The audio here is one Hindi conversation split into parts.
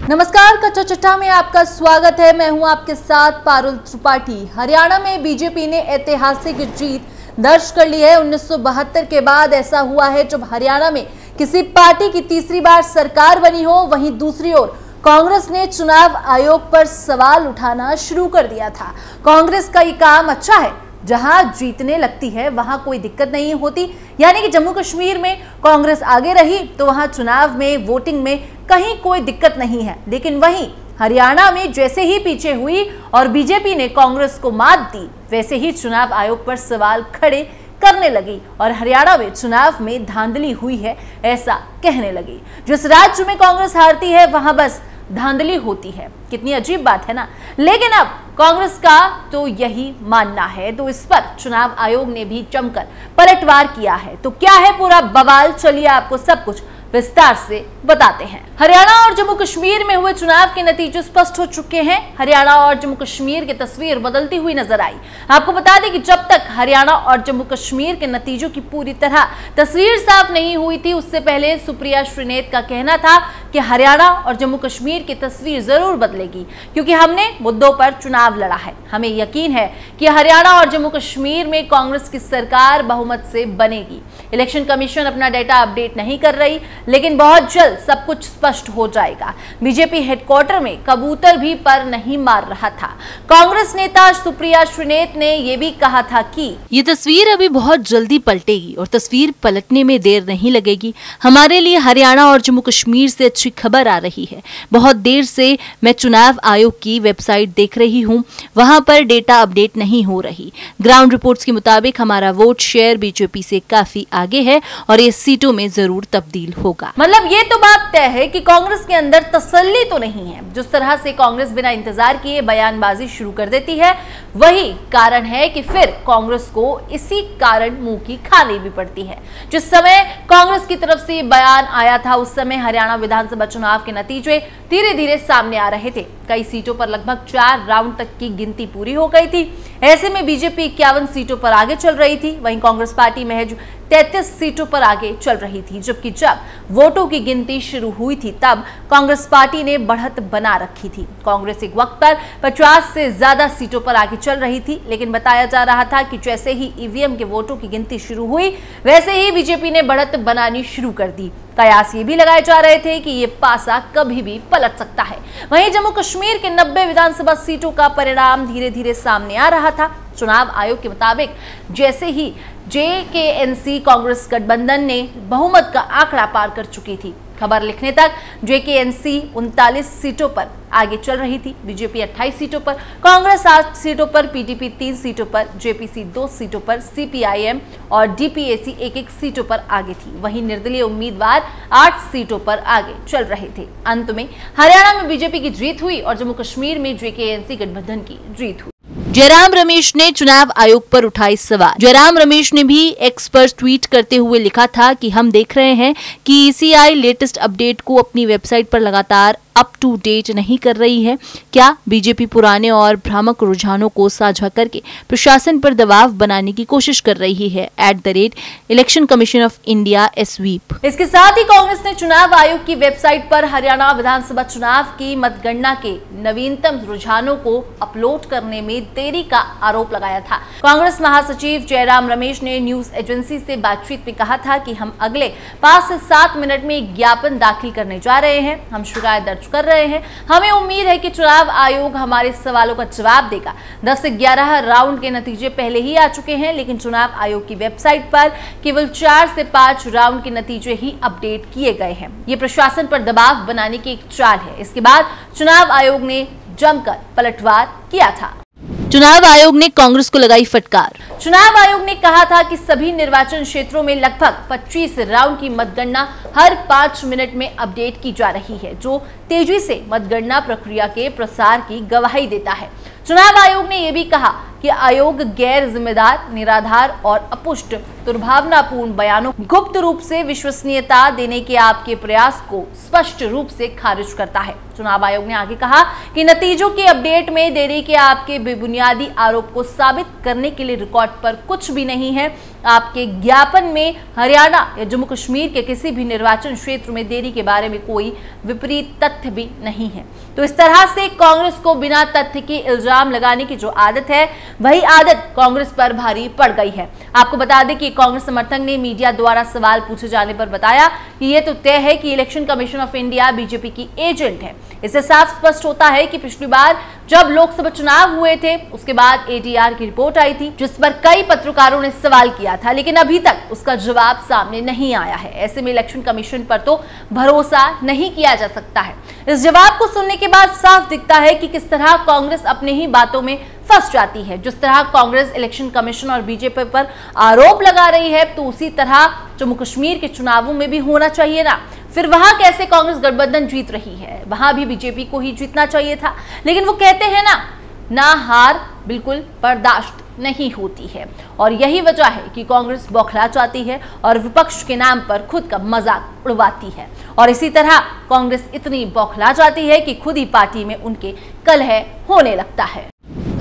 नमस्कार, कच्चा चिट्ठा में आपका स्वागत है। मैं हूं आपके साथ पारुल त्रिपाठी। हरियाणा में बीजेपी ने ऐतिहासिक जीत दर्ज कर ली है। 1972 के बाद ऐसा हुआ है जब हरियाणा में किसी पार्टी की तीसरी बार सरकार बनी हो। वहीं दूसरी ओर कांग्रेस ने चुनाव आयोग पर सवाल उठाना शुरू कर दिया था। कांग्रेस का ये काम अच्छा है, जहां जीतने लगती है वहां कोई दिक्कत नहीं होती। यानी कि जम्मू कश्मीर में कांग्रेस आगे रही तो वहां चुनाव में वोटिंग में कहीं कोई दिक्कत नहीं है। लेकिन वहीं हरियाणा में जैसे ही पीछे हुई और बीजेपी ने कांग्रेस को मात दी, वैसे ही चुनाव आयोग पर सवाल खड़े करने लगी और हरियाणा में चुनाव में धांधली हुई है ऐसा कहने लगी। जिस राज्य में कांग्रेस हारती है वहां बस धांधली होती है। कितनी अजीब बात है ना। लेकिन अब कांग्रेस का तो यही मानना है, तो इस पर चुनाव आयोग ने भी जमकर पलटवार किया है। तो क्या है पूरा बवाल, चलिए आपको सब कुछ विस्तार से बताते हैं। हरियाणा और जम्मू कश्मीर में हुए चुनाव के नतीजे स्पष्ट हो चुके हैं। हरियाणा और जम्मू कश्मीर की तस्वीर बदलती हुई नजर आई। आपको बता दें कि जब तक हरियाणा और जम्मू कश्मीर के नतीजों की पूरी तरह तस्वीर साफ नहीं हुई थी, उससे पहले सुप्रिया श्रीनेत का कहना था कि हरियाणा और जम्मू कश्मीर की तस्वीर जरूर बदलेगी, क्योंकि हमने मुद्दों पर चुनाव लड़ा है। हमें यकीन है कि हरियाणा और जम्मू कश्मीर में कांग्रेस की सरकार बहुमत से बनेगी। इलेक्शन कमीशन अपना डेटा अपडेट नहीं कर रही, लेकिन बहुत जल्द सब कुछ स्पष्ट हो जाएगा। बीजेपी हेडक्वार्टर में कबूतर भी पर नहीं मार रहा था। कांग्रेस नेता सुप्रिया श्रीनेत ने यह भी कहा था कि ये तस्वीर अभी बहुत जल्दी पलटेगी और तस्वीर पलटने में देर नहीं लगेगी। हमारे लिए हरियाणा और जम्मू कश्मीर से अच्छी खबर आ रही है। बहुत देर से मैं चुनाव आयोग की वेबसाइट देख रही हूँ, वहां पर डेटा अपडेट नहीं हो रही। ग्राउंड रिपोर्ट्स के मुताबिक हमारा वोट शेयर बीजेपी से काफी आगे है और ये सीटों में जरूर तब्दील होगा। मतलब ये तो बात तय है कि कांग्रेस के अंदर तसल्ली तो नहीं है। जिस तरह से कांग्रेस बिना इंतजार किए बयानबाजी शुरू कर देती है, वही कारण है कि फिर कांग्रेस को इसी कारण मुंह की खानी भी पड़ती है। जिस समय कांग्रेस की तरफ से बयान आया था, उस समय हरियाणा विधानसभा चुनाव के नतीजे धीरे धीरे सामने आ रहे थे। कई सीटों पर लगभग 4 राउंड तक की गिनती पूरी हो गई थी। ऐसे में बीजेपी 51 सीटों पर आगे चल रही थी, वहीं कांग्रेस पार्टी महज 33 सीटों पर आगे चल रही थी। जबकि जब वोटों की गिनती शुरू हुई थी तब कांग्रेस पार्टी ने बढ़त बना रखी थी। कांग्रेस एक वक्त पर 50 से ज्यादा सीटों पर आगे चल रही थी, लेकिन बताया जा रहा था कि जैसे ही ईवीएम के वोटों की गिनती शुरू हुई, वैसे ही बीजेपी ने बढ़त बनानी शुरू कर दी। कयास ये भी लगाए जा रहे थे कि ये पासा कभी भी पलट सकता है। वहीं जम्मू कश्मीर के 90 विधानसभा सीटों का परिणाम धीरे धीरे सामने आ रहा था। चुनाव आयोग के मुताबिक जैसे ही जेकेएनसी कांग्रेस गठबंधन ने बहुमत का आंकड़ा पार कर चुकी थी, खबर लिखने तक जेकेएनसी 39 सीटों पर आगे चल रही थी। बीजेपी 28 सीटों पर, कांग्रेस 8 सीटों पर, पीडीपी 3 सीटों पर, जेपीसी 2 सीटों पर, सीपीआईएम और डीपीएसी 1-1 सीटों पर आगे थी। वहीं निर्दलीय उम्मीदवार 8 सीटों पर आगे चल रहे थे। अंत में हरियाणा में बीजेपी की जीत हुई और जम्मू कश्मीर में जेकेएनसी गठबंधन की जीत हुई। जयराम रमेश ने चुनाव आयोग पर उठाए सवाल। जयराम रमेश ने भी एक्स पर ट्वीट करते हुए लिखा था कि हम देख रहे हैं कि ईसीआई लेटेस्ट अपडेट को अपनी वेबसाइट पर लगातार अप टू डेट नहीं कर रही है। क्या बीजेपी पुराने और भ्रामक रुझानों को साझा करके प्रशासन पर दबाव बनाने की कोशिश कर रही है? @Election commission of India SVP। इसके साथ ही कांग्रेस ने चुनाव आयोग की वेबसाइट पर हरियाणा विधानसभा चुनाव की मतगणना के नवीनतम रुझानों को अपलोड करने में देरी का आरोप लगाया था। कांग्रेस महासचिव जयराम रमेश ने न्यूज एजेंसी से बातचीत में कहा था कि हम अगले 5 से 7 मिनट में एक ज्ञापन दाखिल करने जा रहे हैं। हम शिकायत दर्ज कर रहे हैं। हमें उम्मीद है कि चुनाव आयोग हमारे सवालों का जवाब देगा। 10 से 11 राउंड के नतीजे पहले ही आ चुके हैं, लेकिन चुनाव आयोग की वेबसाइट पर केवल 4 से 5 राउंड के नतीजे ही अपडेट किए गए हैं। ये प्रशासन पर दबाव बनाने की एक चाल है। इसके बाद चुनाव आयोग ने जमकर पलटवार किया था। चुनाव आयोग ने कांग्रेस को लगाई फटकार। चुनाव आयोग ने कहा था कि सभी निर्वाचन क्षेत्रों में लगभग 25 राउंड की मतगणना हर 5 मिनट में अपडेट की जा रही है, जो तेजी से मतगणना प्रक्रिया के प्रसार की गवाही देता है। चुनाव आयोग ने यह भी कहा कि आयोग गैर जिम्मेदार, निराधार और अपुष्ट दुर्भावनापूर्ण बयानों गुप्त रूप से विश्वसनीयता देने के आपके प्रयास को स्पष्ट रूप से खारिज करता है। चुनाव आयोग ने आगे कहा कि नतीजों के अपडेट में देरी के आपके बेबुनियादी आरोप को साबित करने के लिए रिकॉर्ड पर कुछ भी नहीं है। आपके ज्ञापन में हरियाणा या जम्मू कश्मीर के किसी भी निर्वाचन क्षेत्र में देरी के बारे में कोई विपरीत तथ्य भी नहीं है। तो इस तरह से कांग्रेस को बिना तथ्य के इल्जाम लगाने की जो आदत है, वही आदत कांग्रेस पर भारी पड़ गई है। आपको बता दें कि कांग्रेस समर्थक ने मीडिया द्वारा सवाल पूछे जाने पर बताया कि यह तो तय है कि election commission of India BJP की एजेंट है। इससे साफ स्पष्ट होता है कि पिछली बार जब लोकसभा चुनाव हुए थे, उसके बाद एटीआर की रिपोर्ट आई थी, जिस पर कई पत्रकारों ने सवाल किया था, लेकिन अभी तक उसका जवाब सामने नहीं आया है। ऐसे में इलेक्शन कमीशन पर तो भरोसा नहीं किया जा सकता है। इस जवाब को सुनने के बाद साफ दिखता है कि किस तरह कांग्रेस अपने ही बातों में फंस जाती है। जिस तरह कांग्रेस इलेक्शन कमीशन और बीजेपी पर आरोप लगा रही है, तो उसी तरह जम्मू कश्मीर के चुनावों में भी होना चाहिए ना। फिर वहां कैसे कांग्रेस गठबंधन जीत रही है, वहां भी बीजेपी को ही जीतना चाहिए था। लेकिन वो कहते हैं ना हार बिल्कुल बर्दाश्त नहीं होती है, और यही वजह है कि कांग्रेस बौखला जाती है और विपक्ष के नाम पर खुद का मजाक उड़वाती है। और इसी तरह कांग्रेस इतनी बौखला जाती है कि खुद ही पार्टी में उनके कलह होने लगता है।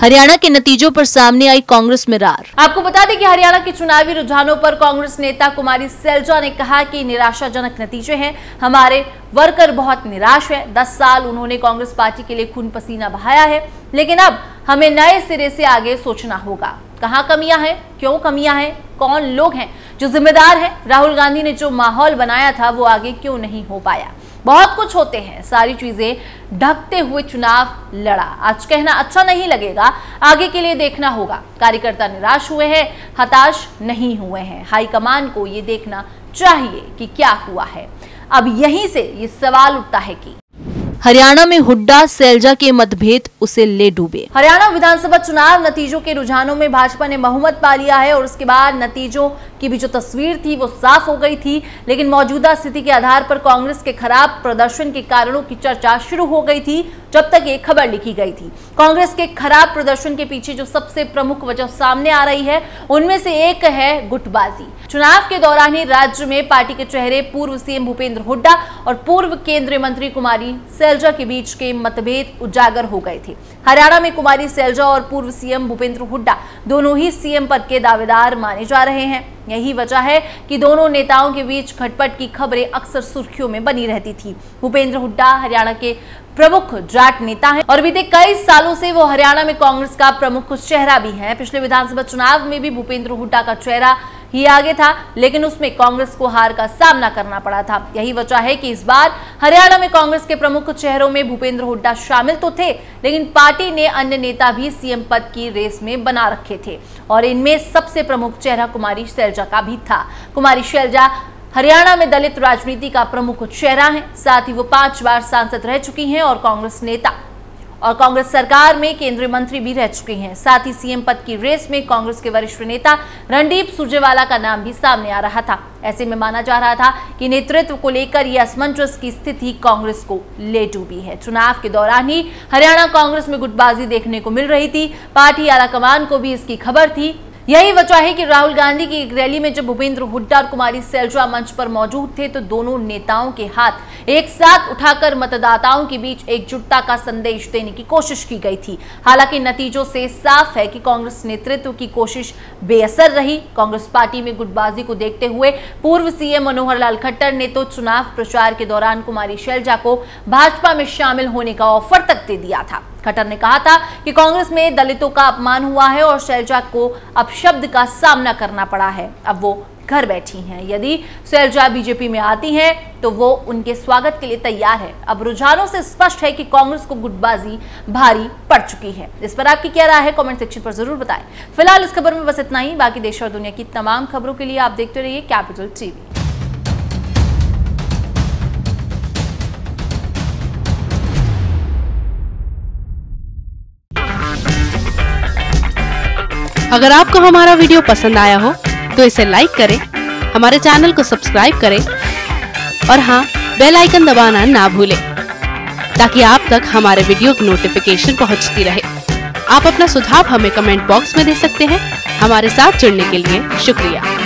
हरियाणा के नतीजों पर सामने आई कांग्रेस में रार। आपको बता दें कि हरियाणा के चुनावी रुझानों पर कांग्रेस नेता कुमारी सैलजा ने कहा कि निराशाजनक नतीजे हैं, हमारे वर्कर बहुत निराश है। 10 साल उन्होंने कांग्रेस पार्टी के लिए खून पसीना बहाया है, लेकिन अब हमें नए सिरे से आगे सोचना होगा। कहाँ कमियां हैं, क्यों कमियां हैं, कौन लोग हैं जो जिम्मेदार हैं? राहुल गांधी ने जो माहौल बनाया था वो आगे क्यों नहीं हो पाया? बहुत कुछ होते हैं, सारी चीजें ढकते हुए चुनाव लड़ा। आज कहना अच्छा नहीं लगेगा, आगे के लिए देखना होगा। कार्यकर्ता निराश हुए हैं, हताश नहीं हुए हैं। हाईकमान को ये देखना चाहिए कि क्या हुआ है। अब यहीं से ये सवाल उठता है कि हरियाणा में हुड्डा सैलजा के मतभेद उसे ले डूबे। हरियाणा विधानसभा चुनाव नतीजों के रुझानों में भाजपा ने बहुमत पा लिया है और उसके बाद नतीजों की भी जो तस्वीर थी वो साफ हो गई थी। लेकिन मौजूदा स्थिति के आधार पर कांग्रेस के खराब प्रदर्शन के कारणों की चर्चा शुरू हो गई थी जब तक एक खबर लिखी गई थी। कांग्रेस के खराब प्रदर्शन के पीछे जो सबसे प्रमुख वजह सामने आ रही है, उनमें से एक है गुटबाजी। चुनाव के दौरान ही राज्य में पार्टी के चेहरे पूर्व सीएम भूपेंद्र हुड्डा और पूर्व केंद्रीय मंत्री कुमारी सैलजा के बीच के मतभेद उजागर हो गए थे। हरियाणा में कुमारी सैलजा और पूर्व सीएम भूपेंद्र हुड्डा दोनों ही सीएम पद के दावेदार माने जा रहे हैं। यही वजह है कि दोनों नेताओं के बीच खटपट की खबरें अक्सर सुर्खियों में बनी रहती थी। भूपेंद्र हुड्डा हरियाणा के प्रमुख जाट नेता हैं और बीते कई सालों से वो हरियाणा में कांग्रेस का प्रमुख चेहरा भी है। पिछले विधानसभा चुनाव में भी भूपेंद्र हुड्डा का चेहरा ही आगे था, लेकिन उसमें कांग्रेस को हार का सामना करना पड़ा था। यही वजह है कि इस बार हरियाणा में कांग्रेस के प्रमुख चेहरों में भूपेंद्र हुड्डा शामिल तो थे, लेकिन पार्टी ने अन्य नेता भी सीएम पद की रेस में बना रखे थे और इनमें सबसे प्रमुख चेहरा कुमारी सैलजा का भी था। कुमारी सैलजा हरियाणा में दलित राजनीति का प्रमुख चेहरा है। साथ ही वो 5 बार सांसद रह चुकी हैं और कांग्रेस नेता और कांग्रेस सरकार में केंद्रीय मंत्री भी रह चुके हैं। साथ ही सीएम पद की रेस में कांग्रेस के वरिष्ठ नेता रणदीप सुरजेवाला का नाम भी सामने आ रहा था। ऐसे में माना जा रहा था कि नेतृत्व को लेकर यह असमंजस की स्थिति कांग्रेस को ले डूबी है। चुनाव के दौरान ही हरियाणा कांग्रेस में गुटबाजी देखने को मिल रही थी। पार्टी आलाकमान को भी इसकी खबर थी। यही वजह है कि राहुल गांधी की एक रैली में जब भूपेंद्र हुड्डा और कुमारी सैलजा मंच पर मौजूद थे, तो दोनों नेताओं के हाथ एक साथ उठाकर मतदाताओं के बीच एकजुटता का संदेश देने की कोशिश की गई थी। हालांकि नतीजों से साफ है कि कांग्रेस नेतृत्व की कोशिश बेअसर रही। कांग्रेस पार्टी में गुटबाजी को देखते हुए पूर्व सीएम मनोहर लाल खट्टर ने तो चुनाव प्रचार के दौरान कुमारी सैलजा को भाजपा में शामिल होने का ऑफर तक दे दिया था। खट्टर ने कहा था कि कांग्रेस में दलितों का अपमान हुआ है और सैलजा को अपशब्द का सामना करना पड़ा है। अब वो घर बैठी हैं। यदि सैलजा बीजेपी में आती हैं तो वो उनके स्वागत के लिए तैयार है। अब रुझानों से स्पष्ट है कि कांग्रेस को गुटबाजी भारी पड़ चुकी है। इस पर आपकी क्या राय है, कमेंट सेक्शन पर जरूर बताएं। फिलहाल इस खबर में बस इतना ही। बाकी देश और दुनिया की तमाम खबरों के लिए आप देखते रहिए कैपिटल टीवी। अगर आपको हमारा वीडियो पसंद आया हो तो इसे लाइक करें, हमारे चैनल को सब्सक्राइब करें और हाँ, बेल आइकन दबाना ना भूलें ताकि आप तक हमारे वीडियो की नोटिफिकेशन पहुंचती रहे। आप अपना सुझाव हमें कमेंट बॉक्स में दे सकते हैं। हमारे साथ जुड़ने के लिए शुक्रिया।